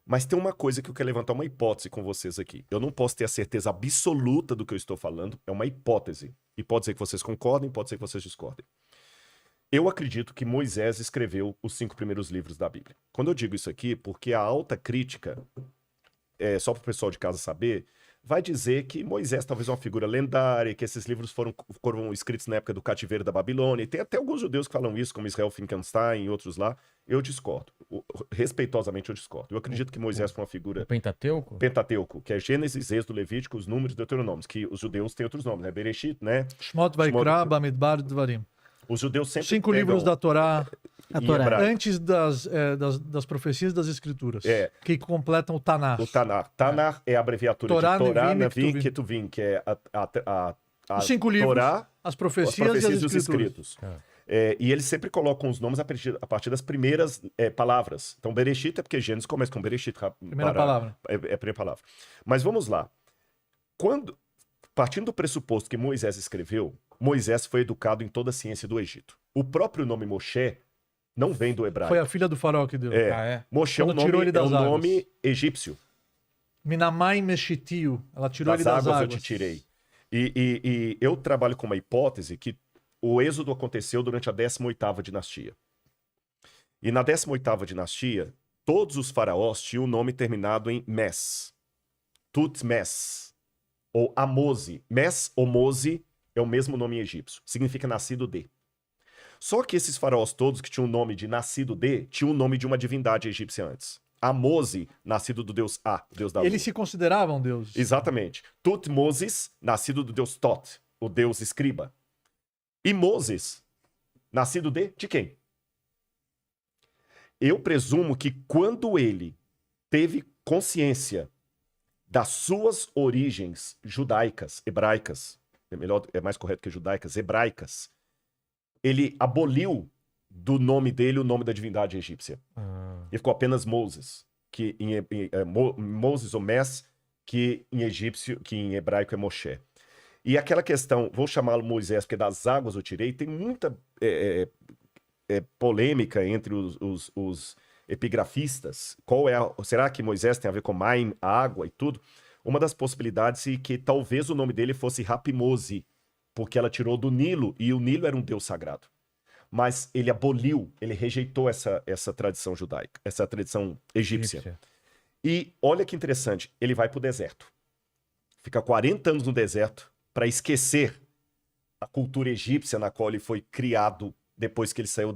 Mas tem uma coisa que eu quero levantar uma hipótese com vocês aqui. Eu não posso ter a certeza absoluta do que eu estou falando, é uma hipótese. E pode ser que vocês concordem, pode ser que vocês discordem. Eu acredito que Moisés escreveu os 5 primeiros livros da Bíblia. Quando eu digo isso aqui, porque a alta crítica, só para o pessoal de casa saber, vai dizer que Moisés talvez é uma figura lendária, que esses livros foram escritos na época do cativeiro da Babilônia. E tem até alguns judeus que falam isso, como Israel Finkelstein e outros lá. Eu discordo. Respeitosamente eu discordo. Eu acredito que Moisés foi uma figura... O Pentateuco? Pentateuco, que é Gênesis, Êxodo, Levítico, os Números e Deuteronômios, que os judeus têm outros nomes, né? Bereshit, né? Shmot, Vaikra, Bamidbar, Dvarim. Os judeus sempre 5 livros da Torá, A Torá. antes das profecias das escrituras, que completam o Tanakh. O Tanakh. Tanakh é a abreviatura Torá, de Torá, Nevim e Navim, Ketuvim, que é Os 5 livros, Torá, as as profecias e as profecias e os escrituras. escritos. E eles sempre colocam os nomes a partir das primeiras palavras. Então, Bereshit é porque Gênesis começa com Bereshit. Primeira palavra. É a primeira palavra. Mas vamos lá. Partindo do pressuposto que Moisés escreveu, Moisés foi educado em toda a ciência do Egito. O próprio nome Moshe não vem do hebraico. Foi a filha do faraó que deu. Moshe é um nome egípcio. Minamai Meshitiu. Ela tirou ele das águas. Eu te tirei. E eu trabalho com uma hipótese que o êxodo aconteceu durante a 18ª dinastia. E na 18ª dinastia, todos os faraós tinham o nome terminado em Mes. Tutmes. Ou Amose. Mes ou Mose é o mesmo nome em egípcio. Significa nascido de. Só que esses faraós todos que tinham o nome de nascido de, tinham o nome de uma divindade egípcia antes. Amose, nascido do deus A, deus da lua. Eles se consideravam deuses. Exatamente. Tutmoses, nascido do deus Tot, o deus escriba. E Moses, nascido de quem? Eu presumo que quando ele teve consciência das suas origens judaicas, hebraicas, é mais correto que judaicas, hebraicas, ele aboliu do nome dele o nome da divindade egípcia. E ficou apenas Moses, que Moses ou Mes, que em hebraico é Moshe. E aquela questão, vou chamá-lo Moisés porque das águas eu tirei, tem muita polêmica entre os epigrafistas. Será que Moisés tem a ver com Maim, a água e tudo? Uma das possibilidades é que talvez o nome dele fosse Rapimose, porque ela tirou do Nilo, e o Nilo era um deus sagrado. Mas ele aboliu, ele rejeitou essa tradição judaica, essa tradição egípcia. E olha que interessante, ele vai para o deserto. Fica 40 anos no deserto para esquecer a cultura egípcia na qual ele foi criado depois que ele saiu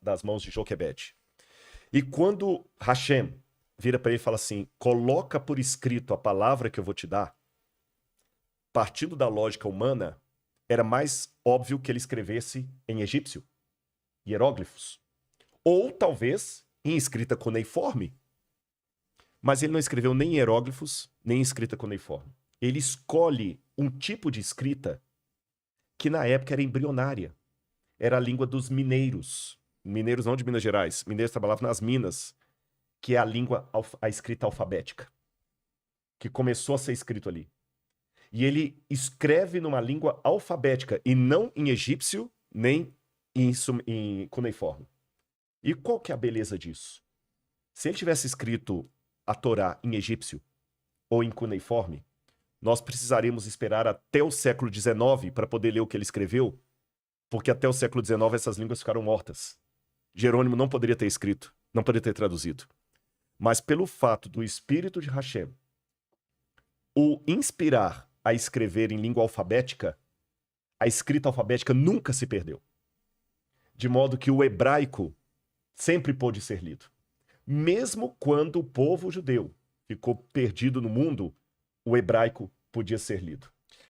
das mãos de Joquebede. E quando Hashem vira para ele e fala assim, coloca por escrito a palavra que eu vou te dar, partindo da lógica humana, era mais óbvio que ele escrevesse em egípcio, hieróglifos. Ou talvez em escrita cuneiforme. Mas ele não escreveu nem em hieróglifos, nem em escrita cuneiforme. Ele escolhe um tipo de escrita que na época era embrionária. Era a língua dos mineiros. Mineiros não de Minas Gerais. Mineiros trabalhavam nas minas, que é a escrita alfabética, que começou a ser escrito ali. E ele escreve numa língua alfabética, e não em egípcio, nem em cuneiforme. E qual que é a beleza disso? Se ele tivesse escrito a Torá em egípcio ou em cuneiforme, nós precisaríamos esperar até o século XIX para poder ler o que ele escreveu, porque até o século XIX essas línguas ficaram mortas. Jerônimo não poderia ter escrito, não poderia ter traduzido. Mas pelo fato do Espírito de Hashem o inspirar a escrever em língua alfabética, a escrita alfabética nunca se perdeu. De modo que o hebraico sempre pôde ser lido. Mesmo quando o povo judeu ficou perdido no mundo, o hebraico podia ser lido.